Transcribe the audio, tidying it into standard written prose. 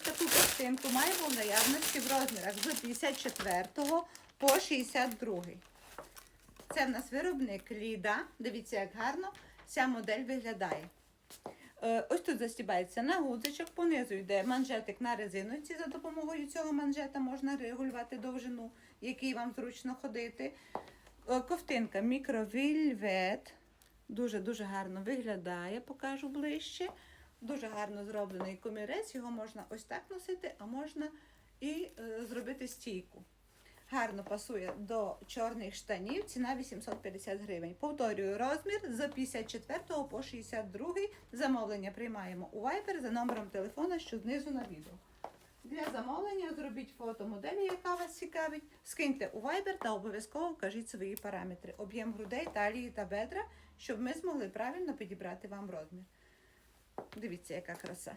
таку ковтинку маємо в наявності в розмірах з 54 по 62. Це в нас виробник Ліда. Дивіться, як гарно ця модель виглядає. Ось тут застібається на гудзичок, понизу йде манжетик на резиночці. За допомогою цього манжета можна регулювати довжину, який вам зручно ходити. Ковтинка мікровільвет. Дуже-дуже гарно виглядає, покажу ближче. Дуже гарно зроблений комірець, його можна ось так носити, а можна і зробити стійку. Гарно пасує до чорних штанів, ціна 850 гривень. Повторюю, розмір з 54 по 62. Замовлення приймаємо у Viber за номером телефона, що знизу на відео. Для замовлення зробіть фото моделі, яка вас цікавить, скиньте у Viber та обов'язково вкажіть свої параметри. Об'єм грудей, талії та бедра, щоб ми змогли правильно підібрати вам розмір. Дивіться, яка краса.